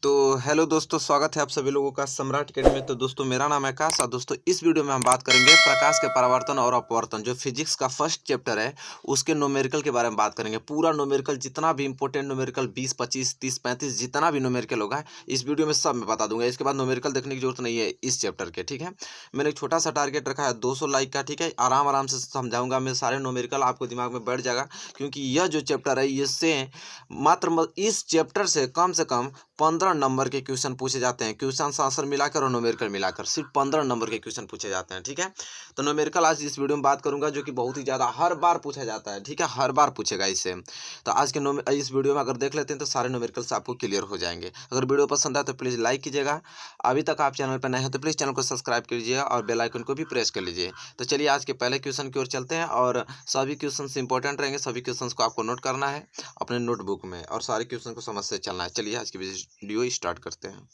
तो हेलो दोस्तों, स्वागत है आप सभी लोगों का सम्राट अकेडमी में। तो दोस्तों मेरा नाम है आकाश और दोस्तों इस वीडियो में हम बात करेंगे प्रकाश के परावर्तन और अपवर्तन, जो फिजिक्स का फर्स्ट चैप्टर है उसके न्यूमेरिकल के बारे में बात करेंगे। पूरा न्यूमेरिकल, जितना भी इंपॉर्टेंट न्यूमेरिकल 20, 25, 30, 35 जितना भी न्यूमेरिकल होगा इस वीडियो में सब मैं बता दूंगा। इसके बाद न्यूमेरिकल देखने की जरूरत नहीं है इस चैप्टर के, ठीक है। मैंने एक छोटा सा टारगेट रखा है 200 लाइक का, ठीक है। आराम आराम से समझाऊंगा मैं, सारे न्यूमेरिकल आपको दिमाग में बैठ जाएगा, क्योंकि यह जो चैप्टर है इससे इस चैप्टर से कम 15 नंबर के क्वेश्चन पूछे जाते हैं। क्वेश्चन आंसर मिलाकर और न्यूमेरिकल मिलाकर सिर्फ 15 नंबर के क्वेश्चन पूछे जाते हैं, ठीक है। तो न्यूमेरिकल आज इस वीडियो में बात करूंगा, जो कि बहुत ही ज़्यादा हर बार पूछा जाता है, ठीक है। हर बार पूछेगा इससे। तो आज के इस वीडियो में अगर देख लेते हैं तो सारे न्यूमेरिकल से आपको क्लियर हो जाएंगे। अगर वीडियो पसंद आए तो प्लीज़ लाइक कीजिएगा। अभी तक आप चैनल पर नए हैं तो प्लीज़ चैनल को सब्सक्राइब कीजिएगा और बेल आइकन को भी प्रेस कर लीजिए। तो चलिए आज के पहले क्वेश्चन की ओर चलते हैं, और सभी क्वेश्चन इंपॉर्टेंट रहेंगे। सभी क्वेश्चन को आपको नोट करना है अपने नोटबुक में और सारे क्वेश्चन को समझ से चलना है। चलिए आज की वीडियो स्टार्ट करते हैं।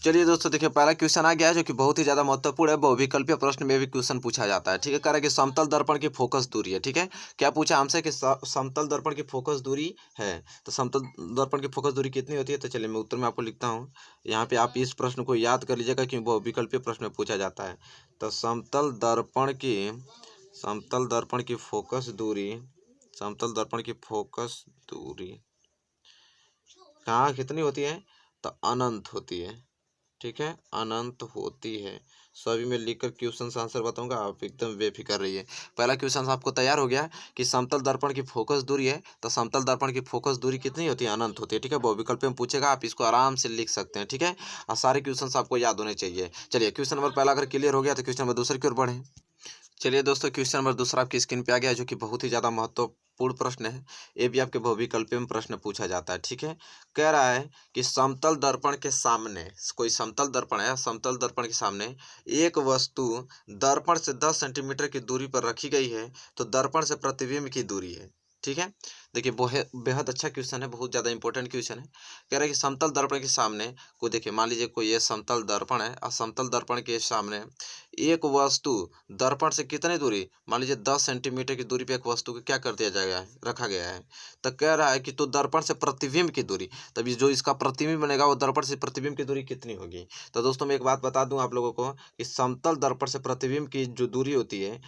चलिए दोस्तों देखिए, पहला क्वेश्चन आ गया है जो कि बहुत ही ज़्यादा महत्वपूर्ण है। बहुविकल्पीय प्रश्न में भी क्वेश्चन पूछा जाता है, ठीक है। कह रहा है कि समतल दर्पण की फोकस दूरी है, ठीक है। क्या पूछा हमसे कि समतल दर्पण की फोकस दूरी है, तो समतल दर्पण की फोकस दूरी कितनी होती है। तो चलिए मैं उत्तर में आपको लिखता हूँ। यहाँ पे आप इस प्रश्न को याद कर लीजिएगा क्योंकि बहुविकल्पीय प्रश्न में पूछा जाता है। तो समतल दर्पण की फोकस दूरी कहाँ कितनी होती है, तो अनंत होती है, ठीक है। अनंत होती है। सभी में लिखकर क्वेश्चन आंसर बताऊंगा, आप एकदम बेफिक्र रहिए। पहला क्वेश्चन आपको तैयार हो गया कि समतल दर्पण की फोकस दूरी है, तो समतल दर्पण की फोकस दूरी कितनी होती है, अनंत होती है, ठीक है। बहुविकल्प में पूछेगा, आप इसको आराम से लिख सकते हैं, ठीक है। और सारे क्वेश्चन आपको याद होने चाहिए। चलिए क्वेश्चन नंबर पहला अगर क्लियर हो गया तो क्वेश्चन नंबर दूसरे की ओर बढ़े। चलिए दोस्तों, क्वेश्चन नंबर दूसरा आपकी स्क्रीन पे आ गया है, जो कि बहुत ही ज़्यादा महत्वपूर्ण प्रश्न है। ये भी आपके बहुविकल्पीय में प्रश्न पूछा जाता है, ठीक है। कह रहा है कि समतल दर्पण के सामने, कोई समतल दर्पण है, समतल दर्पण के सामने एक वस्तु दर्पण से 10 सेंटीमीटर की दूरी पर रखी गई है, तो दर्पण से प्रतिबिंब की दूरी है, ठीक है। देखिए बेहद अच्छा क्वेश्चन है, बहुत ज़्यादा इंपॉर्टेंट क्वेश्चन है। कह रहा है कि समतल दर्पण के सामने कोई, देखिए मान लीजिए कोई ये समतल दर्पण है और समतल दर्पण के सामने एक वस्तु दर्पण से कितनी दूरी, मान लीजिए 10 सेंटीमीटर की दूरी पे एक वस्तु को क्या कर दिया जाएगा, रखा गया है। तो कह रहा है कि तो दर्पण से प्रतिबिंब की दूरी, तभी जो इसका प्रतिबिंब बनेगा वो दर्पण से प्रतिबिंब की दूरी कितनी होगी। तो दोस्तों मैं एक बात बता दूं आप लोगों को कि समतल दर्पण से प्रतिबिंब की जो दूरी होती है,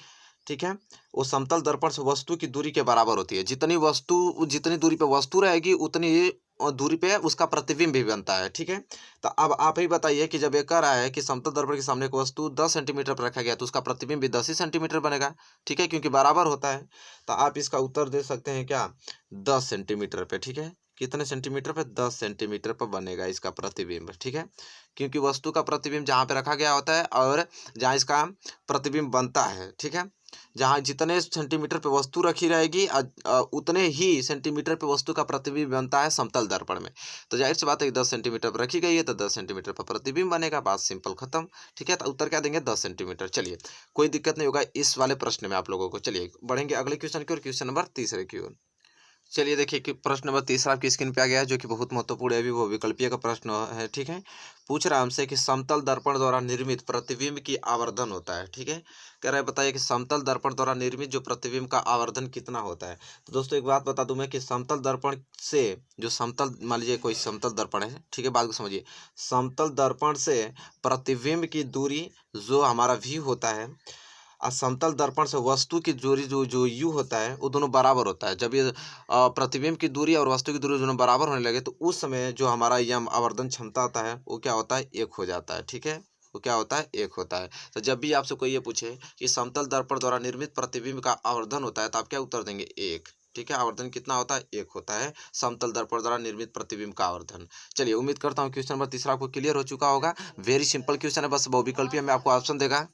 ठीक है, वो समतल दर्पण से वस्तु की दूरी के बराबर होती है। जितनी दूरी पे वस्तु रहेगी उतनी दूरी पे उसका प्रतिबिंब भी बनता है, ठीक है। तो अब आप ही बताइए कि जब ये कह रहा है कि समतल दर्पण के सामने एक वस्तु 10 सेंटीमीटर पर रखा गया तो उसका प्रतिबिंब भी 10 ही सेंटीमीटर बनेगा, ठीक है, क्योंकि बराबर होता है। तो आप इसका उत्तर दे सकते हैं क्या, 10 सेंटीमीटर पे, ठीक है। कितने सेंटीमीटर पे, 10 सेंटीमीटर पर बनेगा इसका प्रतिबिंब, ठीक है। क्योंकि वस्तु का प्रतिबिंब जहाँ पे रखा गया होता है और जहाँ इसका प्रतिबिंब बनता है, ठीक है। जहाँ जितने सेंटीमीटर पे वस्तु रखी रहेगी उतने ही सेंटीमीटर पे वस्तु का प्रतिबिंब बनता है समतल दर्पण में। तो जाहिर सी बात है कि 10 सेंटीमीटर पर रखी गई है तो 10 सेंटीमीटर पर प्रतिबिंब बनेगा, बात सिंपल खत्म, ठीक है। तो उत्तर क्या देंगे, 10 सेंटीमीटर। चलिए कोई दिक्कत नहीं होगा इस वाले प्रश्न में आप लोगों को। चलिए बढ़ेंगे अगले क्वेश्चन की ओर, क्वेश्चन नंबर तीसरे की ओर। चलिए देखिए कि प्रश्न नंबर तीसरा आपकी स्क्रीन पे आ गया है, जो कि बहुत महत्वपूर्ण है, अभी वो विकल्पीय का प्रश्न है, ठीक है। पूछ रहा है हमसे कि समतल दर्पण द्वारा निर्मित प्रतिबिंब की आवर्धन होता है, ठीक है। कह रहा है बताइए कि समतल दर्पण द्वारा निर्मित जो प्रतिबिंब का आवर्धन कितना होता है। तो दोस्तों एक बात बता दूं मैं कि समतल दर्पण से जो समतल, मान लीजिए कोई समतल दर्पण है, ठीक है, बात को समझिए। समतल दर्पण से प्रतिबिंब की दूरी जो हमारा व्यू होता है, और समतल दर्पण से वस्तु की दूरी जो जो यू होता है, वो दोनों बराबर होता है। जब ये प्रतिबिंब की दूरी और वस्तु की दूरी दोनों बराबर होने लगे तो उस समय जो हमारा यह आवर्धन क्षमता होता है वो क्या होता है, एक हो जाता है, ठीक है। वो क्या होता है, एक होता है। तो जब भी आपसे कोई ये पूछे कि समतल दर्पण द्वारा निर्मित प्रतिबिंब का आवर्धन होता है, तो आप क्या उत्तर देंगे, एक, ठीक है। आवर्धन कितना होता है, एक होता है समतल दर्पण द्वारा निर्मित प्रतिबिंब का आवर्धन। चलिए उम्मीद करता हूँ क्वेश्चन नंबर तीसरा आपको क्लियर हो चुका होगा। वेरी सिंपल क्वेश्चन है, बस बहुविकल्पीय में आपको ऑप्शन देगा।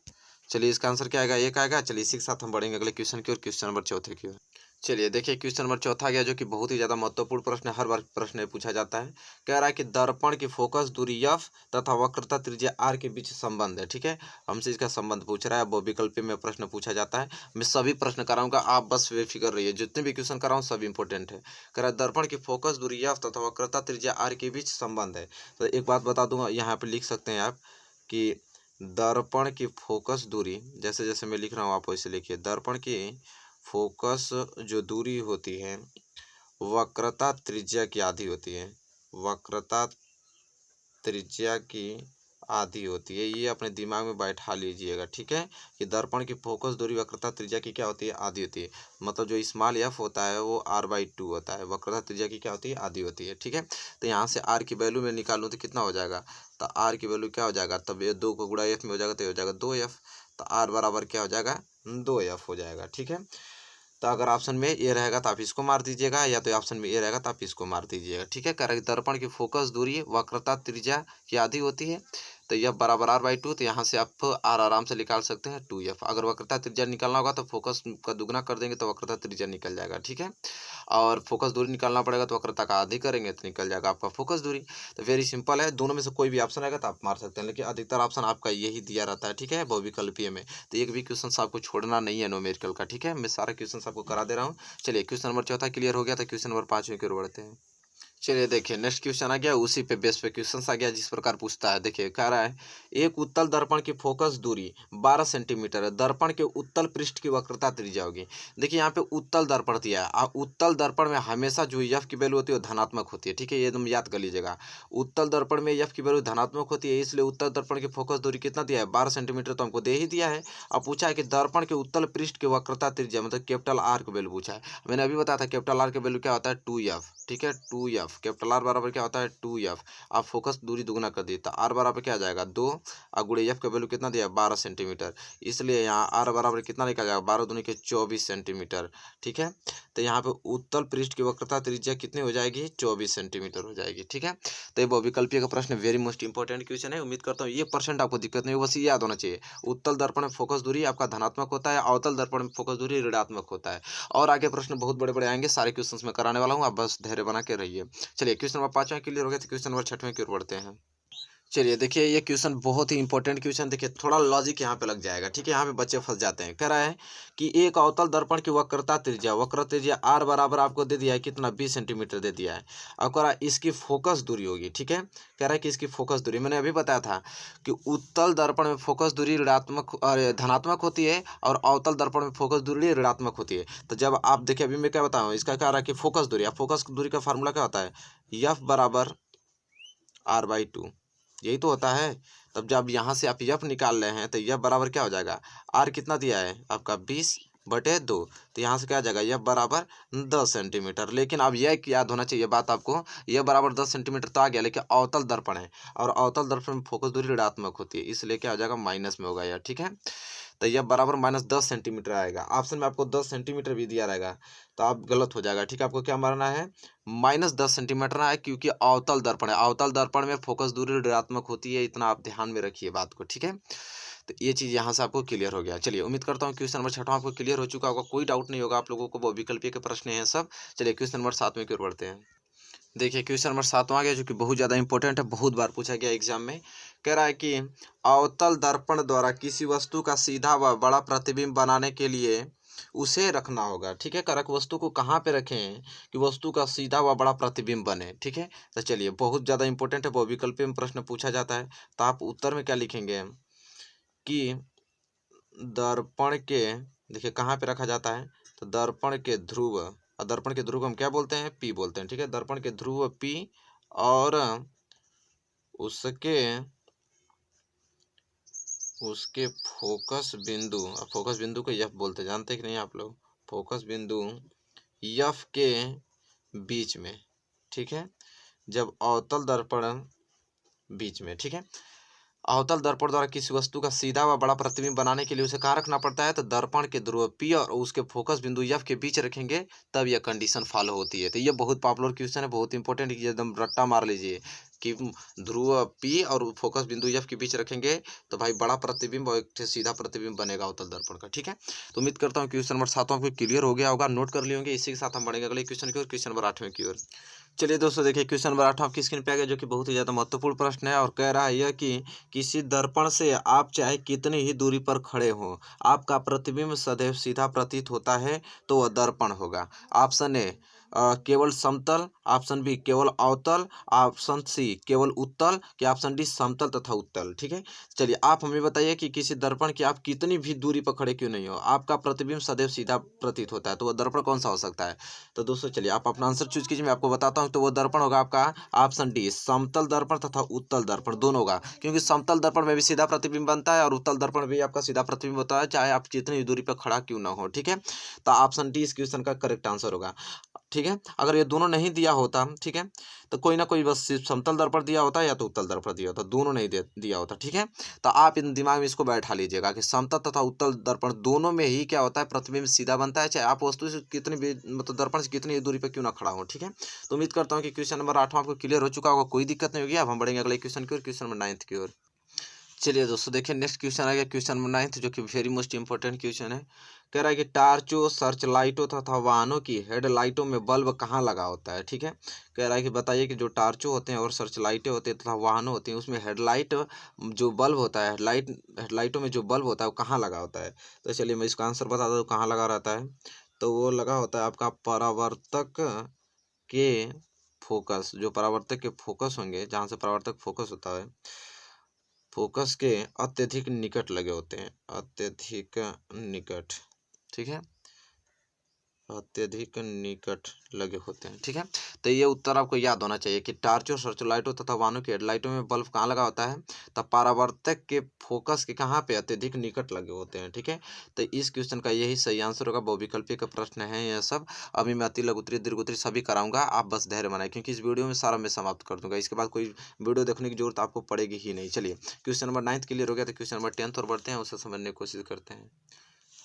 चलिए इसका आंसर क्या आएगा, एक आएगा। चलिए इसी के साथ हम बढ़ेंगे अगले क्वेश्चन की ओर, क्वेश्चन नंबर चौथे की ओर। चलिए देखिए क्वेश्चन नंबर चौथा आ गया, जो कि बहुत ही ज़्यादा महत्वपूर्ण प्रश्न है, हर बार प्रश्न में पूछा जाता है। कह रहा है कि दर्पण की फोकस दूरी एफ तथा वक्रता त्रिज्या आर के बीच संबंध है, ठीक है। हमसे इसका संबंध पूछ रहा है, वो विकल्प में प्रश्न पूछा जाता है। मैं सभी प्रश्न कराऊंगा, आप बस बेफिक्र रहिए, जितने भी क्वेश्चन कराऊँ सब इंपॉर्टेंट है। कह रहा है दर्पण की फोकस दूरी एफ तथा वक्रता त्रिज्या आर के बीच संबंध है। तो एक बात बता दूंगा, यहाँ पे लिख सकते हैं आप कि दर्पण की फोकस दूरी, जैसे जैसे मैं लिख रहा हूँ आप वैसे लिखिए। दर्पण की फोकस जो दूरी होती है वक्रता त्रिज्या की आधी होती है। वक्रता त्रिज्या की आधी होती है। ये अपने दिमाग में बैठा लीजिएगा, ठीक है, कि दर्पण की फोकस दूरी वक्रता त्रिज्या की क्या होती है, आधी होती है। मतलब जो स्मॉल एफ होता है वो r/2 होता है, वक्रता त्रिज्या की क्या होती है, आधी होती है, ठीक है। तो यहाँ से r की वैल्यू में निकालूँ तो कितना हो जाएगा, तो r की वैल्यू क्या हो जाएगा, तब ये 2 को गुणा f में हो जाएगा तो ये हो जाएगा 2f, तो r बराबर क्या हो जाएगा, 2f हो जाएगा, ठीक है। तो अगर ऑप्शन में ए रहेगा तो आप इसको मार दीजिएगा, या तो ऑप्शन में ए रहेगा तो आप इसको मार दीजिएगा, ठीक है। करेक्ट। दर्पण की फोकस दूरी वक्रता त्रिज्या की आधी होती है, तो यह बराबर r/2, तो यहाँ से आप r आराम से निकाल सकते हैं 2f। अगर वक्रता त्रिज्या निकालना होगा तो फोकस का दुगना कर देंगे तो वक्रता त्रिज्या निकल जाएगा, ठीक है। और फोकस दूरी निकालना पड़ेगा तो वक्रता का आधी करेंगे तो निकल जाएगा आपका फोकस दूरी। तो वेरी सिंपल है, दोनों में से कोई भी ऑप्शन आएगा तो आप मार सकते हैं, लेकिन अधिकतर ऑप्शन आपका यही दिया रहता है, ठीक है, बहुविकल्पीय में। तो एक भी क्वेश्चन आपको छोड़ना नहीं है न्यूमेरिकल का, ठीक है। मैं सारा क्वेश्चन आपको करा दे रहा हूँ। चलिए क्वेश्चन नंबर 4 क्लियर हो गया, तो क्वेश्चन नंबर 5 की ओर बढ़ते हैं। चलिए देखिए नेक्स्ट क्वेश्चन आ गया, उसी पे बेस पे क्वेश्चन आ गया, जिस प्रकार पूछता है। देखिए कह रहा है एक उत्तल दर्पण की फोकस दूरी 12 सेंटीमीटर है, दर्पण के उत्तल पृष्ठ की वक्रता त्रिज्या होगी। देखिए यहाँ पे उत्तल दर्पण दिया है, उत्तल दर्पण में हमेशा जो एफ की वैल्यू होती है वो धनात्मक होती है, ठीक है, ये एकदम याद कर लीजिएगा। उत्तल दर्पण में एफ की वैल्यू धनात्मक होती है, इसलिए उत्तल दर्पण की फोकस दूरी कितना दिया है, 12 सेंटीमीटर, तो हमको दे ही दिया है। अब पूछा है कि दर्पण के उत्तल पृष्ठ की वक्रता त्रिज्या, मतलब कैपिटल आर की वैल्यू पूछा है। मैंने अभी बताया था कैपिटल आर की वैल्यू क्या होता है, 2f, ठीक है, 2f, कैपिटल आर बराबर क्या होता है 2f। आप फोकस दूरी दुगुना कर दिए तो आर बराबर क्या आ जाएगा 2, और गुणे एफ का वैल्यू कितना दिया 12 सेंटीमीटर, इसलिए यहाँ आर बराबर कितना निकल जाएगा 12 दूनी के 24 सेंटीमीटर, ठीक है। तो यहाँ पे उत्तल पृष्ठ की वक्रता त्रिज्या कितनी हो जाएगी 24 सेंटीमीटर हो जाएगी, ठीक है। तो ये बहुविकल्पीय का प्रश्न वेरी मोस्ट इंपॉर्टेंट क्वेश्चन है। उम्मीद करता हूँ ये परसेंट आपको दिक्कत नहीं हो, बस ये याद होना चाहिए उत्तल दर्पण में फोकस दूरी आपका धनात्मक होता है, अवतल दर्पण में फोकस दूरी ऋणात्मक होता है। और आगे प्रश्न बहुत बड़े बड़े आएंगे, सारे क्वेश्चन में कराने वाला हूँ, आप बस धैर्य बना के रहिए। चलिए क्वेश्चन नंबर 5 क्लियर हो गया, तो क्वेश्चन नंबर 6 की ओर बढ़ते हैं। चलिए देखिए ये क्वेश्चन बहुत ही इंपॉर्टेंट क्वेश्चन, देखिए थोड़ा लॉजिक यहाँ पे लग जाएगा, ठीक है, यहाँ पे बच्चे फंस जाते हैं। कह रहा है कि एक अवतल दर्पण की वक्रता त्रिज्या आर बराबर आपको दे दिया है कितना 20 सेंटीमीटर दे दिया है। अब कह रहा है इसकी फोकस दूरी होगी, ठीक है, कह रहा है कि इसकी फोकस दूरी, मैंने अभी बताया था कि उत्तल दर्पण में फोकस दूरी ऋणात्मक और धनात्मक होती है, और अवतल दर्पण में फोकस दूरी ऋणात्मक होती है। तो जब आप देखिए अभी मैं क्या बताऊँ, इसका कह रहा है कि फोकस दूरी, अब फोकस दूरी का फार्मूला क्या होता है, एफ बराबर r/2, यही तो होता है। तब जब यहाँ से आप एफ निकाल रहे हैं तो एफ बराबर क्या हो जाएगा, आर कितना दिया है आपका 20/2, तो यहाँ से क्या आ जाएगा एफ बराबर 10 सेंटीमीटर। लेकिन अब यह याद होना चाहिए बात आपको, एफ बराबर 10 सेंटीमीटर तो आ गया, लेकिन अवतल दर्पण है और अवतल दर्पण में फोकस दूरी ऋणात्मक होती है, इसलिए क्या हो जाएगा माइनस में होगा यह, ठीक है। तो यह बराबर -10 सेंटीमीटर आएगा। ऑप्शन में आपको 10 सेंटीमीटर भी दिया रहेगा तो आप गलत हो जाएगा, ठीक है। आपको क्या मारना है, -10 सेंटीमीटर है, क्योंकि अवतल दर्पण है, अवतल दर्पण में फोकस दूरी ऋणात्मक होती है, इतना आप ध्यान में रखिए बात को, ठीक है। तो ये चीज़ यहाँ से आपको क्लियर हो गया। चलिए उम्मीद करता हूँ क्वेश्चन नंबर 6 आपको क्लियर हो चुका होगा, कोई डाउट नहीं होगा आप लोगों को, वो विकल्पीय के प्रश्न हैं सब। चलिए क्वेश्चन नंबर 7 की ओर बढ़ते हैं। देखिए क्वेश्चन नंबर 7 आ गया, जो कि बहुत ज़्यादा इंपॉर्टेंट है, बहुत बार पूछा गया एग्जाम में। कह रहा है कि अवतल दर्पण द्वारा किसी वस्तु का सीधा व बड़ा प्रतिबिंब बनाने के लिए उसे रखना होगा, ठीक है। करक वस्तु को कहाँ पे रखें कि वस्तु का सीधा व बड़ा प्रतिबिंब बने, ठीक है। तो चलिए बहुत ज़्यादा इंपॉर्टेंट है, बहुविकल्पीय में प्रश्न पूछा जाता है, तो आप उत्तर में क्या लिखेंगे कि दर्पण के, देखिए कहाँ पे रखा जाता है, तो दर्पण के ध्रुव, और दर्पण के ध्रुव हम क्या बोलते हैं, पी बोलते हैं, ठीक है। दर्पण के ध्रुव पी और उसके फोकस बिंदु को एफ बोलते हैं, जानते हैं कि नहीं आप लोग, फोकस बिंदु एफ के बीच में, ठीक है, जब अवतल दर्पण बीच में, ठीक है। अवतल दर्पण द्वारा किसी वस्तु का सीधा व बड़ा प्रतिबिंब बनाने के लिए उसे कहाँ रखना पड़ता है, तो दर्पण के ध्रुव पी और उसके फोकस बिंदु एफ के बीच रखेंगे, तब यह कंडीशन फॉलो होती है। तो ये बहुत पॉपुलर क्वेश्चन है, बहुत इंपॉर्टेंट, एकदम रट्टा मार लीजिए कि ध्रुव पी और फोकस बिंदु एफ के बीच रखेंगे तो भाई बड़ा प्रतिबिंब और एक सीधा प्रतिबिंब बनेगा अवतल दर्पण का, ठीक है। तो उम्मीद करता हूँ क्वेश्चन नंबर 7 आपको क्लियर हो गया होगा, नोट कर लिए होंगे। इसी के साथ हम बढ़ेंगे अगले क्वेश्चन की ओर, क्वेश्चन नंबर 8 की ओर। चलिए दोस्तों देखिए क्वेश्चन नंबर 8 आपकी स्क्रीन पे आ गया, जो कि बहुत ही ज़्यादा महत्वपूर्ण प्रश्न है, और कह रहा है यह कि किसी दर्पण से आप चाहे कितनी ही दूरी पर खड़े हों, आपका प्रतिबिंब सदैव सीधा प्रतीत होता है तो वह दर्पण होगा। ऑप्शन ए केवल समतल, ऑप्शन बी केवल अवतल, ऑप्शन सी केवल उत्तल, कि ऑप्शन डी समतल तथा उत्तल। ठीक है, चलिए आप हमें बताइए कि किसी दर्पण की आप कितनी भी दूरी पर खड़े क्यों नहीं हो, आपका प्रतिबिंब सदैव सीधा प्रतीत होता है, तो वो दर्पण कौन सा हो सकता है। तो दोस्तों चलिए आप अपना आंसर चूज कीजिए, मैं आपको बताता हूँ। तो वो दर्पण होगा आपका ऑप्शन डी समतल दर्पण तथा उत्तल दर्पण दोनों होगा, क्योंकि समतल दर्पण में भी सीधा प्रतिबिंब बनता है और उत्तल दर्पण भी आपका सीधा प्रतिबिंब होता है, चाहे आप जितनी दूरी पर खड़ा क्यों ना हो। ठीक है, तो ऑप्शन डी इस क्वेश्चन का करेक्ट आंसर होगा। ठीक है, अगर ये दोनों नहीं दिया होता, ठीक है, तो कोई ना कोई बस सिर्फ समतल दर्पण दिया होता या तो उत्तल दर्पण दिया होता, दोनों नहीं दिया होता। ठीक है, तो आप इन दिमाग में इसको बैठा लीजिएगा कि समतल तथा उत्तल दर्पण दोनों में ही क्या होता है, प्रतिबिंब सीधा बनता है, चाहे आप वस्तु से कितनी भी मतलब दर्पण से कितनी दूरी पर क्यों ना खड़ा हो। ठीक है, तो उम्मीद करता हूँ कि क्वेश्चन नंबर 8 आपको क्लियर हो चुका होगा, कोई दिक्कत नहीं होगी। अब हम बढ़ेंगे अगले क्वेश्चन की ओर, क्वेश्चन नंबर 9 की ओर। चलिए दोस्तों देखिए नेक्स्ट क्वेश्चन आ गया, क्वेश्चन नंबर 9 जो कि वेरी मोस्ट इंपॉर्टेंट क्वेश्चन है। कह रहा है कि टार्चों, सर्च लाइटों तथा वाहनों की हेडलाइटों में बल्ब कहाँ लगा होता है। ठीक है, कह रहा है कि बताइए कि जो टार्चों होते हैं और सर्च लाइटें होती हैं तथा वाहनों होती हैं, उसमें हेडलाइट जो बल्ब होता है, हेडलाइटों में जो बल्ब होता है वो कहाँ लगा होता है। तो चलिए मैं इसका आंसर बता दूँ कहाँ लगा रहता है। तो वो लगा होता है आपका परावर्तक के फोकस, जो परावर्तक के फोकस होंगे, जहाँ से परावर्तक फोकस होता है, फोकस के अत्यधिक निकट लगे होते हैं, अत्यधिक निकट। ठीक है, अत्यधिक निकट लगे होते हैं। ठीक है, तो ये उत्तर आपको याद होना चाहिए कि टार्चों, सर्च लाइटों तथा वाहनों की हेडलाइटों में बल्ब कहाँ लगा होता है, तब परावर्तक के फोकस के कहाँ पे अत्यधिक निकट लगे होते हैं। ठीक है, तो इस क्वेश्चन का यही सही आंसर होगा, बहुविकल्पीय का प्रश्न है यह सब। अभी मैं अति लघु उत्तरीय दीर्घ उत्तरीय सभी कराऊंगा, आप बस धैर्य बनाए, क्योंकि इस वीडियो में सारा मैं समाप्त कर दूंगा, इसके बाद कोई वीडियो देखने की जरूरत आपको पड़ेगी ही नहीं। चलिए क्वेश्चन नंबर 9 क्लियर हो गया, तो क्वेश्चन नंबर 10 और बढ़ते हैं, उसे समझने की कोशिश करते हैं।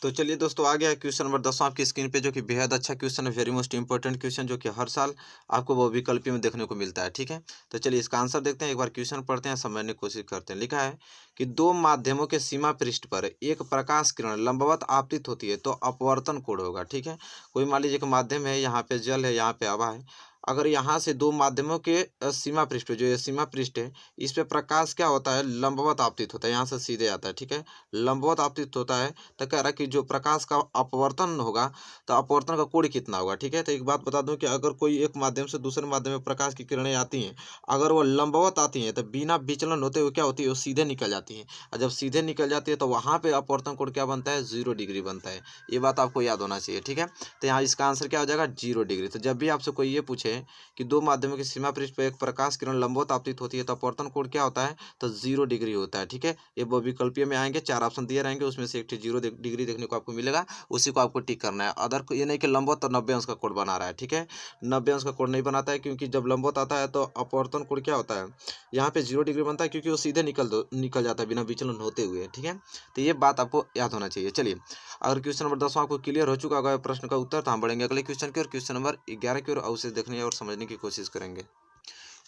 तो चलिए दोस्तों आ गया है क्वेश्चन नंबर 10 आपकी स्क्रीन पे, जो कि बेहद अच्छा क्वेश्चन है, वेरी मोस्ट इंपॉर्टेंट क्वेश्चन, जो कि हर साल आपको वो विकल्प में देखने को मिलता है। ठीक है, तो चलिए इसका आंसर देखते हैं, एक बार क्वेश्चन पढ़ते हैं, समझने की कोशिश करते हैं। लिखा है कि दो माध्यमों के सीमा पृष्ठ पर एक प्रकाश किरण लंबवत आपतित होती है तो अपवर्तन कोण होगा। ठीक है, कोई मान लीजिए एक माध्यम है, यहाँ पे जल है, यहाँ पे हवा है, अगर यहाँ से दो माध्यमों के सीमा पृष्ठ पे, जो ये सीमा पृष्ठ है, इस पे प्रकाश क्या होता है, लंबवत आपतित होता है, यहाँ से सीधे आता है। ठीक है, लंबवत आपतित होता है, तो कह रहा है कि जो प्रकाश का अपवर्तन होगा, तो अपवर्तन का कोण कितना होगा। ठीक है, तो एक बात बता दूं कि अगर कोई एक माध्यम से दूसरे माध्यम में प्रकाश की किरणें आती हैं, अगर वो लंबवत आती हैं तो बिना विचलन होते हुए क्या होती है, वो सीधे निकल जाती हैं, और जब सीधे निकल जाती है तो वहाँ पे अपवर्तन कोण क्या बनता है, 0 डिग्री बनता है। ये बात आपको याद होना चाहिए। ठीक है, तो यहाँ इसका आंसर क्या हो जाएगा, 0 डिग्री। तो जब भी आपसे कोई ये पूछे कि दो माध्यमों की सीमा पृष्ठ पर एक प्रकाश किरण लंबवत आपतित होती है तो अपवर्तन कोण क्या होता है, तो 0 डिग्री होता है। ठीक है, ये बहुविकल्पीय में आएंगे, 4 ऑप्शन दिए रहेंगे, उसमें से एक 0 डिग्री देखने को आपको मिलेगा, उसी को आपको टिक करना है। अदर ये नहीं कि लंबवत और 90 अंश का कोण बना रहा है। ठीक है, 90 अंश का कोण नहीं बनाता है, क्योंकि जब लंबवत आता है तो अपवर्तन कोण क्या होता है, यहाँ पे 0 डिग्री बनता है, क्योंकि वो सीधे निकल जाता है बिना विचलन होते हुए। ठीक है, तो ये बात आपको याद होना चाहिए। चलिए अगर क्वेश्चन नंबर 10 आपको क्लियर हो चुका होगा प्रश्न का उत्तर, तो हम बढ़ेंगे अगले क्वेश्चन की और क्वेश्चन नंबर 11 की ओर, उसे देखने और समझने की कोशिश करेंगे।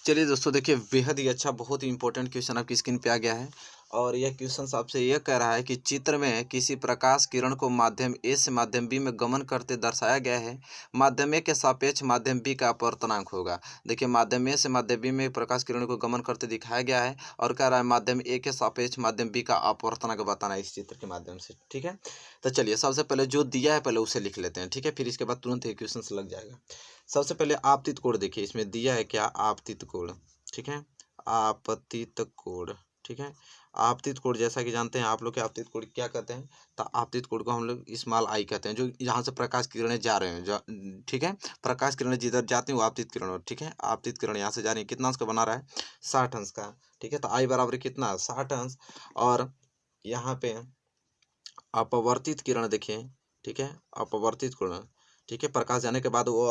चलिए दोस्तों देखिए बेहद ही अच्छा, बहुत ही इंपॉर्टेंट क्वेश्चन आपकी स्क्रीन पे आ गया है, और यह क्वेश्चन आपसे यह कह रहा है कि चित्र में किसी प्रकाश किरण को माध्यम ए से माध्यम बी में गमन करते दर्शाया गया है, माध्यम ए के सापेक्ष माध्यम बी का अपवर्तनांक होगा। देखिए माध्यम ए से माध्यम बी में प्रकाश किरण को गमन करते दिखाया गया है, और कह रहा है माध्यम ए के सापेक्ष माध्यम बी का अपवर्तनांक बताना है इस चित्र के माध्यम से। ठीक है, तो चलिए सबसे पहले जो दिया है पहले उसे लिख लेते हैं। ठीक है, फिर इसके बाद तुरंत ये क्वेश्चन लग जाएगा। सबसे पहले आपतित कोण देखिए, इसमें दिया है क्या, आपतित कोण। ठीक है, आपतित कोण। ठीक है, आपतित कोण जैसा कि जानते हैं आप लोग के आपतित कोण क्या कहते हैं, तो आपतित कोण को हम लोग स्मॉल आई कहते हैं, जो यहाँ से प्रकाश किरणें जा रहे हैं, जो ठीक है, प्रकाश किरणें जिधर जाती हैं वो आपतित किरण। ठीक है, आपतित किरण यहाँ से जा रही है, कितना अंश का बना रहा है, 60 अंश का। ठीक है, तो आई बराबर कितना, 60 अंश, और यहाँ पे अपवर्तित किरण देखिए। ठीक है, अपवर्तित किरण। ठीक है, प्रकाश जाने के बाद वो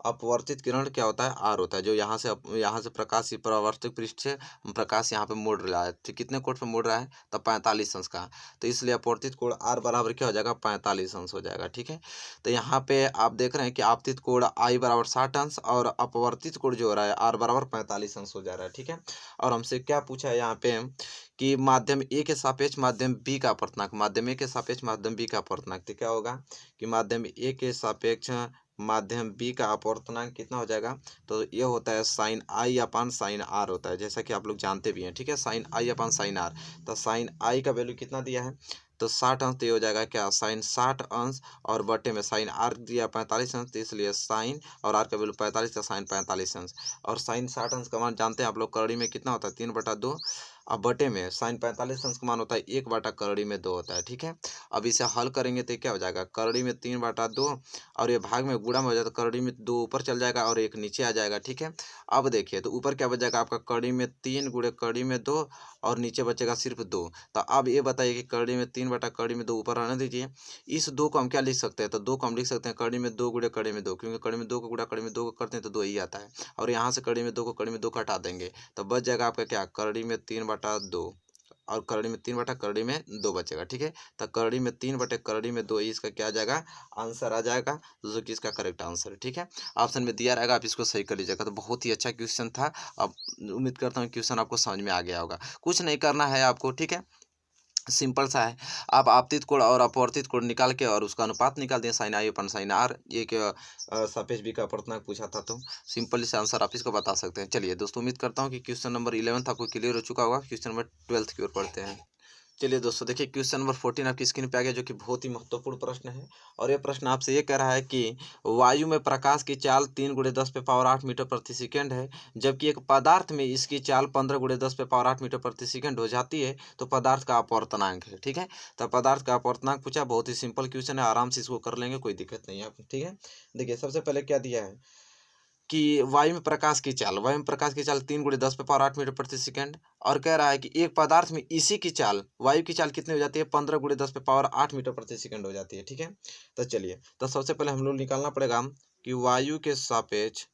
अपवर्तित किरण क्या होता है, आर होता है, जो यहाँ से प्रकाश परावर्तक पृष्ठ से प्रकाश यहाँ पे मोड़ रहा है, तो कितने कोण पे मोड़ रहा है, तो 45 अंश का। तो इसलिए अपवर्तित कोण आर बराबर क्या हो जाएगा, 45 अंश हो जाएगा। ठीक है, तो यहाँ पे आप देख रहे हैं कि आपतित कोण आई बराबर 60 अंश, और अपवर्तित कोण जो हो रहा है आर बराबर 45 अंश हो जा रहा है। ठीक है, और हमसे क्या पूछा है यहाँ पे कि माध्यम ए के सापेक्ष माध्यम बी का अपवर्तनांक, माध्यम ए के सापेक्ष माध्यम बी का अपवर्तनांक, तो क्या होगा कि माध्यम ए के सापेक्ष माध्यम बी का अपवर्तनांक कितना हो जाएगा, तो ये होता है sine i upon sine r होता है, जैसा कि आप लोग जानते भी हैं। ठीक है, sine i upon sine r, तो साइन आई का वैल्यू कितना दिया है, तो तो 60 अंश, तो ये हो जाएगा क्या, साइन 60 अंश, और बटे में साइन आर दिया 45 अंश, तो इसलिए साइन, और आर का वैल्यू 45 था, साइन 45 अंश। और साइन 60 अंश का मान जानते हैं आप लोग, करड़ी में कितना होता है, 3/2। अब बटे में साइन 45 अंश का मान होता है 1/करड़ी में 2 होता है, ठीक है। अब इसे हल करेंगे तो क्या हो जाएगा, करड़ी में 3/2, और ये भाग में गुणा में हो जाए तो करड़ी में 2 ऊपर चल जाएगा और 1 नीचे आ जाएगा, ठीक है। अब देखिए तो ऊपर क्या बच जाएगा आपका, करड़ी में 3 गुणे करड़ी में 2, और नीचे बचेगा सिर्फ 2। तो अब ये बताइए कि करड़ी में 3/करड़ी में 2 ऊपर रहने दीजिए। इस 2 को हम क्या लिख सकते हैं, तो 2 को हम लिख सकते हैं करड़ी में 2 गुणे करड़ी में 2, क्योंकि करड़ी में 2 को गुणा करड़ी में 2 को करते हैं तो 2 ही आता है। और यहाँ से करड़ी में 2 को करड़ी में 2 को हटा देंगे तो बच जाएगा आपका क्या, करड़ी में 3/2, और करड़ी में 3/करड़ी में 2 बचेगा, ठीक है। तो करड़ी में 3/करड़ी में 2, इसका क्या आ जाएगा, आंसर आ जाएगा, जो कि इसका करेक्ट आंसर है, ठीक है। ऑप्शन में दिया रहेगा, आप इसको सही कर लीजिएगा। तो बहुत ही अच्छा क्वेश्चन था। अब उम्मीद करता हूँ क्वेश्चन आपको समझ में आ गया होगा। कुछ नहीं करना है आपको, ठीक है, सिंपल सा है। आप आपतित कोण और अपवर्तित कोण निकाल के और उसका अनुपात निकाल दें, sine i upon sine r, ये सापेक्ष बी का अपवर्तनांक पूछा था, तो सिंपल से आंसर आप इसको बता सकते हैं। चलिए दोस्तों, उम्मीद करता हूँ कि क्वेश्चन नंबर 11 आपको क्लियर हो चुका होगा। क्वेश्चन नंबर 12 की ओर पढ़ते हैं। चलिए दोस्तों, देखिए क्वेश्चन नंबर 14 आपकी स्क्रीन पे आ गया, जो कि बहुत ही महत्वपूर्ण प्रश्न है। और ये प्रश्न आपसे ये कह रहा है कि वायु में प्रकाश की चाल 3 × 10⁸ मीटर प्रति सेकेंड है, जबकि एक पदार्थ में इसकी चाल 15 × 10⁸ मीटर प्रति सेकेंड हो जाती है, तो पदार्थ का अपवर्तनांक है, ठीक है। तो पदार्थ का अपवर्तनांक पूछा, बहुत ही सिंपल क्वेश्चन है, आराम से इसको कर लेंगे, कोई दिक्कत नहीं है, ठीक है। देखिए सबसे पहले क्या दिया है कि वायु में प्रकाश की चाल, 3 × 10⁸ मीटर प्रति सेकेंड, और कह रहा है कि एक पदार्थ में इसी की चाल, वायु की चाल कितनी हो जाती है, 15 × 10⁸ मीटर प्रति सेकेंड हो जाती है, ठीक है। तो चलिए, तो सबसे पहले हम लोग निकालना पड़ेगा कि वायु के सापेक्ष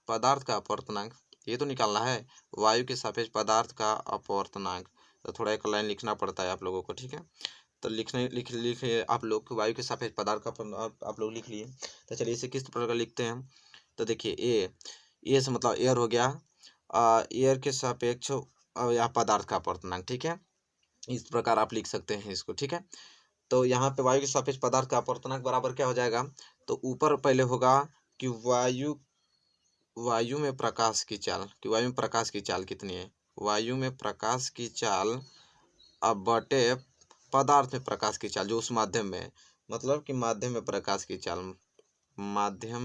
पदार्थ का अपवर्तनांक, ये तो निकालना है, वायु के सापेक्ष पदार्थ का अपवर्तनांक। तो थोड़ा एक लाइन लिखना पड़ता है आप लोगों को, ठीक है। तो लिखे आप लोग वायु के सापेक्ष पदार्थ का आप लोग लिख लिए। तो चलिए इसे किस प्रकार लिखते हैं, तो देखिए ए से मतलब एयर हो गया, एयर के सापेक्ष या पदार्थ का अपवर्तनांक, ठीक है। इस प्रकार आप लिख सकते हैं इसको, ठीक है। तो यहाँ पे वायु के सापेक्ष पदार्थ का अपवर्तनांक बराबर क्या हो जाएगा, तो ऊपर पहले होगा कि वायु में प्रकाश की चाल, कितनी है, वायु में प्रकाश की चाल अब बटे पदार्थ में प्रकाश की चाल, जो उस माध्यम में, मतलब कि माध्यम में प्रकाश की चाल, माध्यम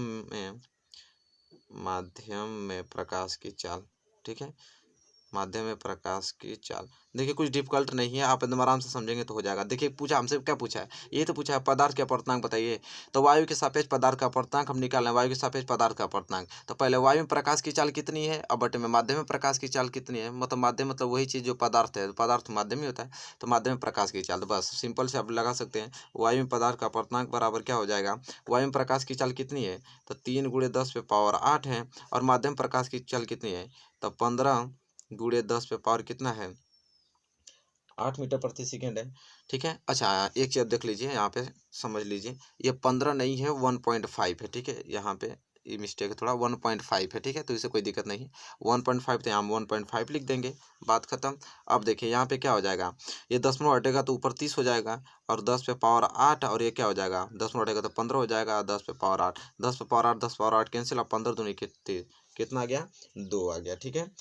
में प्रकाश की चाल, ठीक है, माध्यम में प्रकाश की चाल। देखिए कुछ डिफिकल्ट नहीं है, आप एकदम आराम से समझेंगे तो हो जाएगा। देखिए पूछा हमसे, क्या पूछा है, ये तो पूछा है पदार्थ का अपवर्तनांक बताइए। तो वायु के सापेक्ष पदार्थ का अपवर्तनांक हम निकाल रहे हैं, वायु के सापेक्ष पदार्थ का अपवर्तनांक। तो पहले वायु में प्रकाश की चाल कितनी है, अब बटे में माध्यम में प्रकाश की चाल कितनी है, मतलब माध्यम मतलब वही चीज़ जो पदार्थ है, पदार्थ माध्यम ही होता है, तो माध्यम में प्रकाश की चाल। तो बस सिंपल से आप लगा सकते हैं, वायु में पदार्थ का अपवर्तनांक बराबर क्या हो जाएगा, वायु में प्रकाश की चाल कितनी है, तो 3 × 10⁸ है, और माध्यम प्रकाश की चाल कितनी है, तो 15 × 10⁻, कितना है, 8 मीटर प्रति सेकेंड है, ठीक है। अच्छा एक चीज देख लीजिए, यहाँ पे समझ लीजिए, ये 15 नहीं है, 1.5 है, ठीक है। यहाँ पे ये मिस्टेक है थोड़ा, 1.5 है, ठीक है। तो इसे कोई दिक्कत नहीं है, 1.5 तो यहाँ हम 1.5 लिख देंगे, बात खत्म। अब देखिए यहाँ पे क्या हो जाएगा, ये दशमलव हटेगा तो ऊपर 30 हो जाएगा, और 10⁸, और ये क्या हो जाएगा, दशमलव हटेगा तो 15 हो जाएगा, 10⁸8, 10⁸8 कैंसिल, अब 15 दूनी कितना आ गया, 2 आ गया, ठीक है।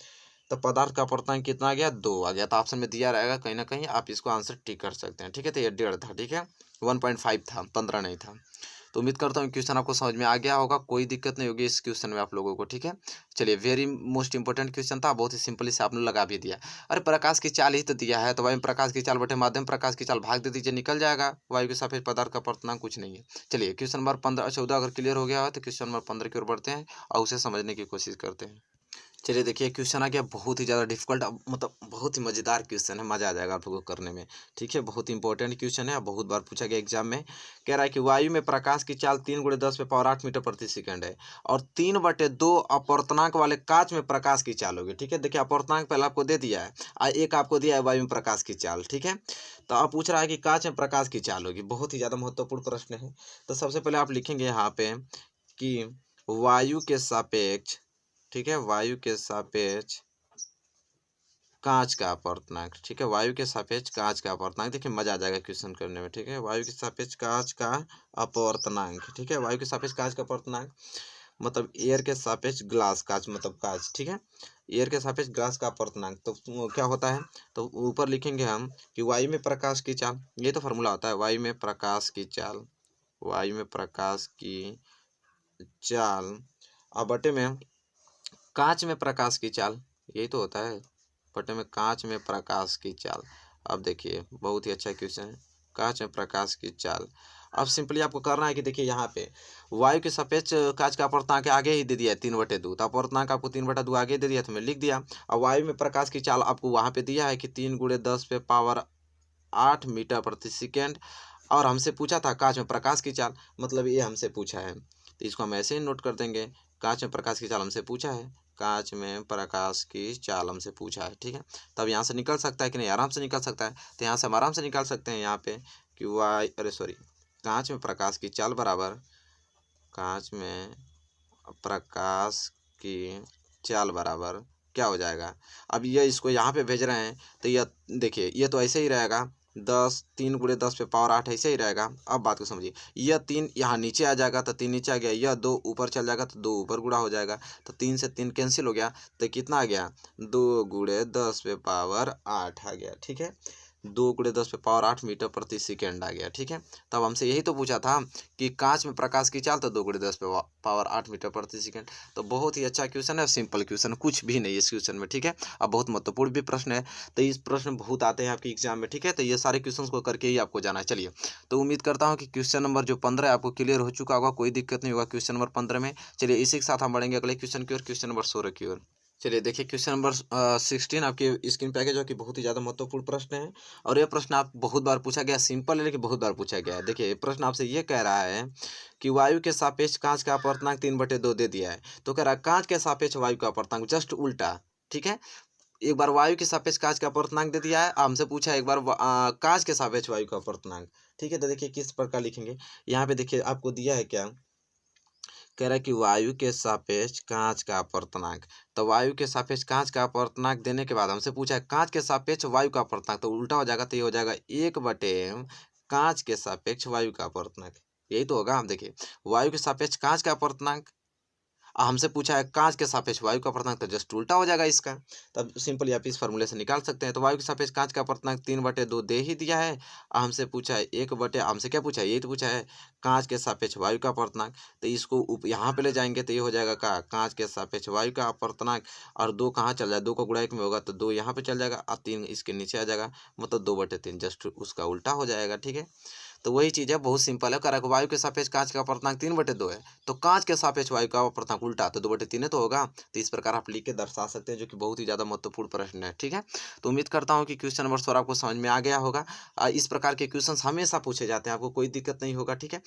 तो पदार्थ का अपवर्तनांक कितना आ गया, 2 आ गया। तो ऑप्शन में दिया रहेगा कहीं ना कहीं, आप इसको आंसर टिक कर सकते हैं, ठीक है। तो ये 1.5 था, ठीक है, 1.5 था, 15 नहीं था। तो उम्मीद करता हूँ क्वेश्चन आपको समझ में आ गया होगा, कोई दिक्कत नहीं होगी इस क्वेश्चन में आप लोगों को, ठीक है। चलिए वेरी मोस्ट इंपॉर्टेंट क्वेश्चन था, बहुत ही सिंपली से आपने लगा भी दिया। अरे प्रकाश की चाल ही तो दिया है, तो वायु में प्रकाश की चाल बटे माध्यम प्रकाश की चाल भाग दे दीजिए, निकल जाएगा, वायु के सापेक्ष पदार्थ का अपवर्तनांक कुछ नहीं है। चलिए क्वेश्चन नंबर 14 अगर क्लियर हो गया हो तो क्वेश्चन नंबर 15 की ओर बढ़ते हैं और उसे समझने की कोशिश करते हैं। चलिए देखिए क्वेश्चन आ गया बहुत ही ज़्यादा डिफिकल्ट, मतलब बहुत ही मज़ेदार क्वेश्चन है, मज़ा आ जाएगा आप लोगों को करने में, ठीक है। बहुत ही इंपॉर्टेंट क्वेश्चन है, बहुत बार पूछा गया एग्जाम में। कह रहा है कि वायु में प्रकाश की चाल 3 × 10⁸ मीटर प्रति सेकेंड है, और 3/2 अपवर्तनांक वाले कांच में प्रकाश की चाल होगी, ठीक है। देखिए अपवर्तनांक पहले आपको दे दिया है, एक आपको दिया है वायु में प्रकाश की चाल, ठीक है। तो आप पूछ रहा है कि कांच में प्रकाश की चाल होगी, बहुत ही ज़्यादा महत्वपूर्ण प्रश्न है। तो सबसे पहले आप लिखेंगे यहाँ पे कि वायु के सापेक्ष, ठीक है, वायु के सापेक्ष कांच का अपवर्तनांक, ठीक है, वायु के सापेक्ष कांच का अपवर्तनांक। देखिए मजा आ जाएगा क्वेश्चन करने में, ठीक है। वायु के सापेक्ष कांच का अपवर्तनांक, ठीक है, वायु के सापेक्ष कांच का अपवर्तनांक मतलब एयर के सापेक्ष ग्लास कांच मतलब कांच, ठीक है, एयर के सापेक्ष ग्लास का अपवर्तनांक तो क्या होता है, तो ऊपर लिखेंगे हम कि वायु में प्रकाश की चाल, ये तो फॉर्मूला होता है, वायु में प्रकाश की चाल, वायु में प्रकाश की चाल और बटे में कांच में प्रकाश की चाल, यही तो होता है, बटे में कांच में प्रकाश की चाल। अब देखिए बहुत ही अच्छा क्वेश्चन है, कांच में प्रकाश की चाल। अब सिंपली आपको करना है कि देखिए यहाँ पे वायु के सापेक्ष कांच का अपवर्तनांक आगे ही दे दिया है 3/2, तो अपवर्तनांक आपको 3/2 आगे दे दिया तो मैं लिख दिया। और वायु में प्रकाश की चाल आपको वहाँ पे दिया है कि 3 × 10⁸ मीटर प्रति सेकेंड, और हमसे पूछा था कांच में प्रकाश की चाल, मतलब ये हमसे पूछा है, तो इसको हम ऐसे ही नोट कर देंगे, कांच में प्रकाश की चाल हमसे पूछा है, कांच में प्रकाश की चाल हमसे पूछा है, ठीक है। तब यहाँ से निकल सकता है कि नहीं, आराम से निकल सकता है, तो यहाँ से हम आराम से निकाल सकते हैं यहाँ पे कि कांच में प्रकाश की चाल बराबर, कांच में प्रकाश की चाल बराबर क्या हो जाएगा। अब ये इसको यहाँ पे भेज रहे हैं तो यह देखिए ये तो ऐसे ही रहेगा, 3 × 10⁸ ऐसे ही रहेगा। अब बात को समझिए, यह 3 यहाँ नीचे आ जाएगा तो 3 नीचे आ गया, यह 2 ऊपर चल जाएगा तो 2 ऊपर गुणा हो जाएगा, तो 3 से 3 कैंसिल हो गया, तो कितना आ गया, 2 × 10⁸ आ गया, ठीक है, 2 × 10⁸ मीटर प्रति सेकेंड आ गया, ठीक है। तब हमसे यही तो पूछा था कि कांच में प्रकाश की चाल, तो 2 × 10⁸ मीटर प्रति सेकेंड। तो बहुत ही अच्छा क्वेश्चन है, सिंपल क्वेश्चन, कुछ भी नहीं है इस क्वेश्चन में, ठीक है। अब बहुत महत्वपूर्ण भी प्रश्न है, तो इस प्रश्न बहुत आते हैं आपके एग्जाम में, ठीक है, तो ये सारे क्वेश्चन को करके ही आपको जाना है। चलिए, तो उम्मीद करता हूँ कि क्वेश्चन नंबर जो 15 आपको क्लियर हो चुका होगा, कोई दिक्कत नहीं होगा क्वेश्चन नंबर 15 में। चलिए इसी के साथ हम बढ़ेंगे अगले क्वेश्चन की ओर, क्वेश्चन नंबर 16 की ओर। चलिए देखिए क्वेश्चन नंबर 16 आपके स्क्रीन पे आ गया, जो कि बहुत ही ज़्यादा महत्वपूर्ण प्रश्न है, और यह प्रश्न आप बहुत बार पूछा गया, सिंपल है लेकिन बहुत बार पूछा गया है। देखिए ये प्रश्न आपसे ये कह रहा है कि वायु के सापेक्ष कांच का अपवर्तनांक 3/2 दे दिया है, तो कह रहा है कांच के सापेक्ष वायु का अपवर्तनांक, जस्ट उल्टा, ठीक है। एक बार वायु के सापेक्ष कांच का अपवर्तनांक दे दिया है, हमसे पूछा है एक बार कांच के सापेक्ष वायु का अपवर्तनांक, ठीक है। तो देखिए किस प्रकार लिखेंगे, यहाँ पे देखिए आपको दिया है क्या, कह रहा है कि वायु के सापेक्ष कांच का अपवर्तनांक, तो वायु के सापेक्ष कांच का अपवर्तनांक देने के बाद हमसे पूछा है कांच के सापेक्ष वायु का अपवर्तनांक, तो उल्टा हो जाएगा, तो ये हो जाएगा 1/, कांच के सापेक्ष वायु का अपवर्तनांक, यही तो होगा। हम देखिए वायु के सापेक्ष कांच का अपवर्तनांक, हमसे पूछा है कांच के सापेक्ष वायु का अपवर्तनांक, तो जस्ट उल्टा हो जाएगा इसका। तब सिंपली आप इस फॉर्मूले से निकाल सकते हैं। तो वायु के सापेक्ष कांच का अपवर्तनांक 3/2 दे ही दिया है, और हमसे पूछा है 1/, हमसे क्या पूछा है, यही तो पूछा है कांच के सापेक्ष वायु का अपवर्तनांक, तो इसको यहाँ पे ले जाएंगे तो ये हो जाएगा का कांच के सापेक्ष वायु का अपवर्तनांक, और 2 कहाँ चल जाए, 2 का गुणा 1 में होगा तो 2 यहाँ पे चल जाएगा, और 3 इसके नीचे आ जाएगा, मतलब 2/3, जस्ट उसका उल्टा हो जाएगा, ठीक है। तो वही चीज़ है, बहुत सिंपल है, कह रहा है वायु के सापेक्ष कांच का अपवर्तनांक 3/2 है, तो कांच के सापेक्ष वायु का अपवर्तनांक उल्टा, तो 2/3 तो होगा। तो इस प्रकार आप लिख के दर्शा सकते हैं, जो कि बहुत ही ज़्यादा महत्वपूर्ण प्रश्न है, ठीक है। तो उम्मीद करता हूँ कि क्वेश्चन नंबर 16 आपको समझ में आ गया होगा। इस प्रकार के क्वेश्चन हमेशा पूछे जाते हैं, आपको कोई दिक्कत नहीं होगा, ठीक है।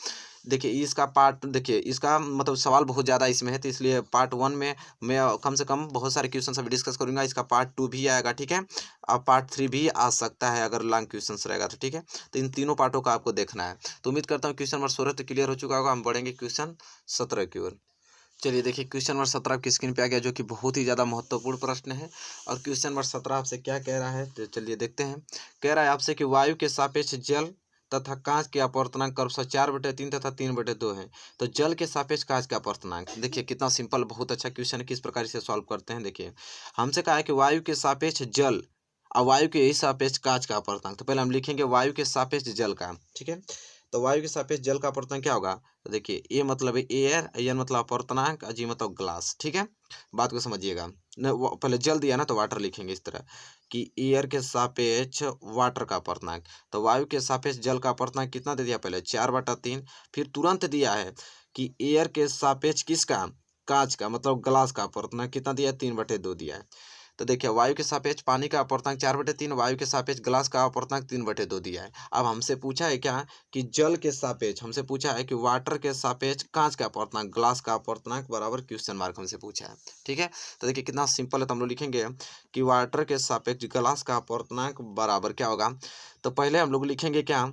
देखिए इसका पार्ट, देखिए इसका मतलब सवाल बहुत ज़्यादा इसमें है, तो इसलिए पार्ट 1 में मैं कम से कम बहुत सारे क्वेश्चन अभी डिस्कस करूंगा, इसका पार्ट 2 भी आएगा, ठीक है। अब पार्ट 3 भी आ सकता है अगर लॉन्ग क्वेश्चन रहेगा तो, ठीक है। तो इन तीनों पार्टों का आपको देखना है। तो उम्मीद करता हूँ क्वेश्चन नंबर 16 तो क्लियर हो चुका होगा, हम बढ़ेंगे क्वेश्चन 17 की ओर। चलिए देखिए क्वेश्चन नंबर 17 आपकी स्क्रीन पे आ गया, जो कि बहुत ही ज़्यादा महत्वपूर्ण प्रश्न है। और क्वेश्चन नंबर 17 आपसे क्या कह रहा है, तो चलिए देखते हैं। कह रहा है आपसे कि वायु के सापेक्ष जल तथा कांच के अपवर्तनांक क्रमशः 4/3 तथा 3/2 है, तो जल के सापेक्ष कांच का अपवर्तनांक। देखिए कितना सिंपल, बहुत अच्छा क्वेश्चन है, किस प्रकार से सॉल्व करते हैं। देखिए हमसे कहा है कि वायु के सापेक्ष जल और वायु के यही सापेक्ष कांच का अपवर्तनांक, तो पहले हम लिखेंगे वायु के सापेक्ष जल का, ठीक है। तो वायु के सापेक्ष जल का अपवर्तनांक क्या होगा, तो देखिए ए मतलब है एयर, एन मतलब अपवर्तनांक, जी मतलब ग्लास, ठीक है। बात को समझिएगा न, पहले जल दिया ना तो वाटर लिखेंगे इस तरह कि एयर के सापेक्ष वाटर का अपवर्तनांक, तो वायु के सापेक्ष जल का अपवर्तनांक कितना दे दिया, पहले 4/3, फिर तुरंत दिया है कि एयर के सापेक्ष किसका, कांच का मतलब ग्लास का अपवर्तनांक कितना दिया है, 3/2 दिया है। तो देखिए वायु के सापेक्ष पानी का अपवर्तनांक 4/3, वायु के सापेक्ष ग्लास का अपवर्तनांक 3/2 दिया है। अब हमसे पूछा है क्या कि जल के सापेक्ष, हमसे पूछा है कि वाटर के सापेक्ष कांच का अपवर्तनांक, ग्लास का अपवर्तनांक बराबर क्वेश्चन मार्क हमसे पूछा है, ठीक है। तो देखिए कितना सिंपल है, तो हम लोग लिखेंगे कि वाटर के सापेक्ष ग्लास का अपवर्तनांक बराबर क्या होगा। तो पहले हम लोग लिखेंगे क्या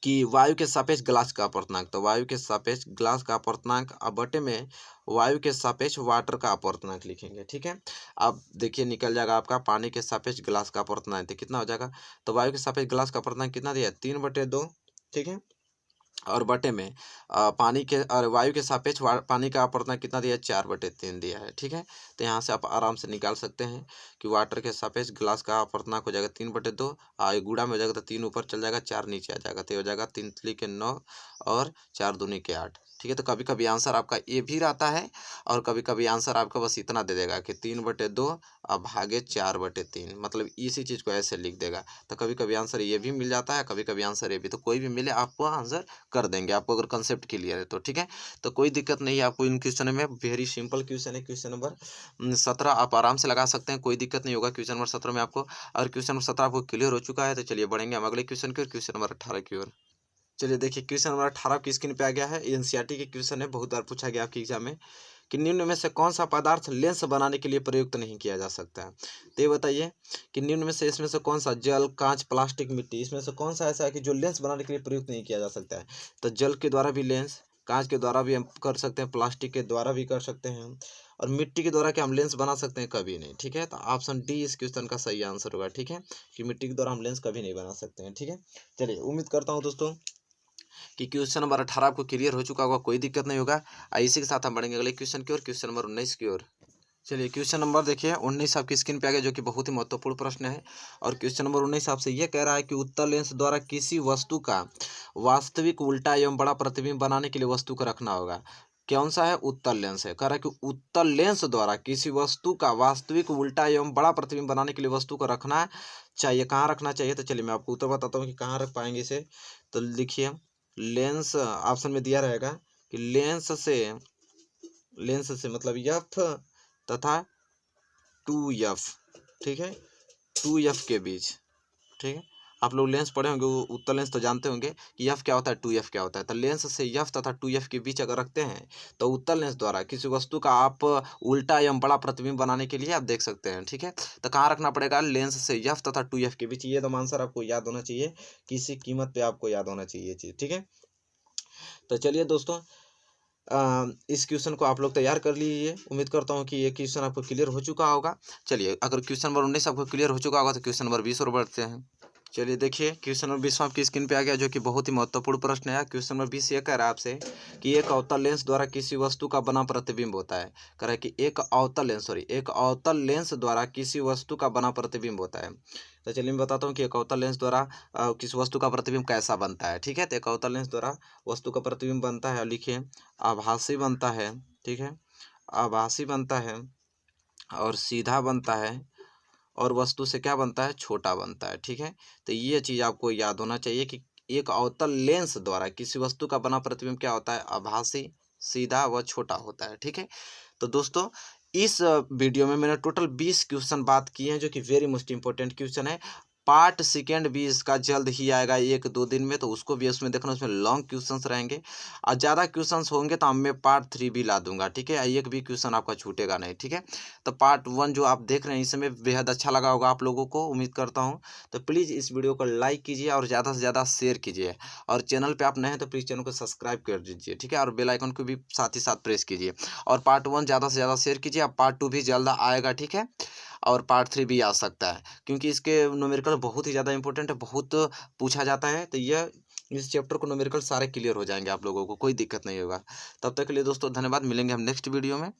कि वायु के सापेक्ष ग्लास का अपवर्तनांक, तो वायु के सापेक्ष ग्लास का अपवर्तनांक अब बटे में वायु के सापेक्ष वाटर का अपवर्तनांक लिखेंगे, ठीक है। अब देखिए निकल जाएगा आपका पानी के सापेक्ष ग्लास का अपवर्तनांक, तो कितना हो जाएगा, तो वायु के सापेक्ष ग्लास का अपवर्तनांक कितना दिया है, 3/2, ठीक है। और बटे में पानी के और वायु के सापेक्ष पानी का अपवर्तनांक कितना दिया है, 4/3 दिया है। ठीक है, तो यहाँ से आप आराम से निकाल सकते हैं कि वाटर के सापेक्ष गिलास का अपवर्तनांक हो जाएगा 3/2, गुणा में हो जाएगा तो 3 ऊपर चल जाएगा, 4 नीचे आ जाएगा, तो ये हो जाएगा 3 तिली के 9 और 4 दूनी के 8। ठीक है, तो कभी कभी आंसर आपका ये भी रहता है और कभी कभी आंसर आपका बस इतना दे देगा कि 3/2 भागे 4/3, मतलब इसी चीज़ को ऐसे लिख देगा। तो कभी कभी आंसर ये भी मिल जाता है, कभी कभी आंसर ये भी, तो कोई भी मिले आपको आंसर कर देंगे आपको अगर कंसेप्ट क्लियर है तो। ठीक है, तो कोई दिक्कत नहीं है आपको इन क्वेश्चन में, वेरी सिंपल क्वेश्चन है। क्वेश्चन नंबर 17 आप आराम से लगा सकते हैं, कोई दिक्कत नहीं होगा क्वेश्चन नंबर 17 में आपको। और क्वेश्चन नंबर 17 आपको क्लियर हो चुका है, तो चलिए बढ़ेंगे हम अगले क्वेश्चन की ओर, क्वेश्चन नंबर 18 की ओर। चलिए देखिए, क्वेश्चन नंबर 18 आपकी स्क्रीन पे आ गया है। एनसीईआरटी के क्वेश्चन है, बहुत बार पूछा गया आपके एग्जाम में कि निम्न में से कौन सा पदार्थ लेंस बनाने के लिए प्रयुक्त नहीं किया जा सकता है। तो ये बताइए कि निम्न में से इसमें से कौन सा, जल, कांच, प्लास्टिक, मिट्टी, इसमें से कौन सा ऐसा है कि जो लेंस बनाने के लिए प्रयुक्त नहीं किया जा सकता है। तो जल के द्वारा भी लेंस, कांच के द्वारा भी हम कर सकते हैं, प्लास्टिक के द्वारा भी कर सकते हैं, और मिट्टी के द्वारा क्या हम लेंस बना सकते हैं, कभी नहीं। ठीक है, तो ऑप्शन डी इस क्वेश्चन का सही आंसर होगा। ठीक है, कि मिट्टी के द्वारा हम लेंस कभी नहीं बना सकते हैं। ठीक है, चलिए उम्मीद करता हूँ दोस्तों कि क्वेश्चन नंबर 18 आपको क्लियर हो चुका होगा, कोई दिक्कत नहीं होगा। इसी के साथ हम बढ़ेंगे अगले क्वेश्चन की ओर, क्वेश्चन नंबर 19 की ओर। चलिए क्वेश्चन नंबर देखिए 19 आपकी स्क्रीन पे आ गया, जो कि बहुत ही महत्वपूर्ण प्रश्न है। और क्वेश्चन नंबर 19 आपसे यह कह रहा है कि उत्तल लेंस द्वारा किसी वस्तु का वास्तविक उल्टा एवं बड़ा प्रतिबिंब बनाने के लिए वस्तु को रखना होगा। कौन सा है, उत्तल लेंस है। कह रहा है कि उत्तल लेंस द्वारा किसी वस्तु का वास्तविक उल्टा एवं बड़ा प्रतिबिंब बनाने के लिए वस्तु को रखना चाहिए। कहाँ रखना चाहिए, तो चलिए मैं आपको उत्तर बताता हूँ कि कहाँ रख पाएंगे इसे। तो लिखिए, लेंस ऑप्शन में दिया रहेगा कि लेंस से मतलब एफ तथा 2F। ठीक है, 2F के बीच। ठीक है, आप लोग लेंस पढ़े होंगे, उत्तल लेंस तो जानते होंगे कि एफ क्या होता है, 2F क्या होता है। तो लेंस से एफ तथा 2F के बीच अगर रखते हैं तो उत्तल लेंस द्वारा किसी वस्तु का आप उल्टा एवं बड़ा प्रतिबिंब बनाने के लिए आप देख सकते हैं। ठीक है, तो कहाँ रखना पड़ेगा, लेंस से एफ तथा 2F के बीच। ये तो आंसर आपको याद होना चाहिए, किसी कीमत पे आपको याद होना चाहिए ये चीज़। ठीक है, तो चलिए दोस्तों इस क्वेश्चन को आप लोग तैयार कर लीजिए। उम्मीद करता हूँ कि ये क्वेश्चन आपको क्लियर हो चुका होगा। चलिए, अगर क्वेश्चन नंबर 19 आपको क्लियर हो चुका होगा तो क्वेश्चन नंबर 20 और बढ़ते हैं। चलिए देखिए, क्वेश्चन नंबर 20 आपकी स्क्रीन पे आ गया, जो कि बहुत ही महत्वपूर्ण प्रश्न है। क्वेश्चन नंबर 20 ये कह रहा है आपसे कि एक अवतल लेंस द्वारा किसी वस्तु का बना प्रतिबिंब होता है। कह रहा है कि एक अवतल लेंस द्वारा किसी वस्तु का बना प्रतिबिंब होता है। तो चलिए मैं बताता हूँ कि एक अवतल लेंस द्वारा किस वस्तु का प्रतिबिंब कैसा बनता है। ठीक है, तो एक अवतल लेंस द्वारा वस्तु का प्रतिबिंब बनता है, लिखिए आभासी बनता है। ठीक है, आभासी बनता है और सीधा बनता है, और वस्तु से क्या बनता है, छोटा बनता है। ठीक है, तो ये चीज़ आपको याद होना चाहिए कि एक अवतल लेंस द्वारा किसी वस्तु का बना प्रतिबिंब क्या होता है, आभासी, सीधा व छोटा होता है। ठीक है, तो दोस्तों इस वीडियो में मैंने टोटल 20 क्वेश्चन बात किए हैं, जो कि वेरी मोस्ट इंपॉर्टेंट क्वेश्चन है। पार्ट सेकेंड भी इसका जल्द ही आएगा 1-2 दिन में, तो उसको भी उसमें देखना, उसमें लॉन्ग क्वेश्चंस रहेंगे और ज़्यादा क्वेश्चंस होंगे तो मैं पार्ट 3 भी ला दूंगा। ठीक है, एक भी क्वेश्चन आपका छूटेगा नहीं। ठीक है, तो पार्ट 1 जो आप देख रहे हैं इसमें बेहद अच्छा लगा होगा आप लोगों को, उम्मीद करता हूँ। तो प्लीज़ इस वीडियो को लाइक कीजिए और ज़्यादा से ज़्यादा शेयर कीजिए, और चैनल पर आप नए हैं तो प्लीज़ चैनल को सब्सक्राइब कर दीजिए। ठीक है, और बेल आइकन को भी साथ ही साथ प्रेस कीजिए, और पार्ट 1 ज़्यादा से ज़्यादा शेयर कीजिए। अब पार्ट 2 भी जल्द आएगा। ठीक है, और पार्ट 3 भी आ सकता है, क्योंकि इसके न्यूमेरिकल बहुत ही ज़्यादा इंपॉर्टेंट है, बहुत पूछा जाता है। तो यह इस चैप्टर को न्यूमेरिकल सारे क्लियर हो जाएंगे आप लोगों को, कोई दिक्कत नहीं होगा। तब तक के लिए दोस्तों धन्यवाद, मिलेंगे हम नेक्स्ट वीडियो में।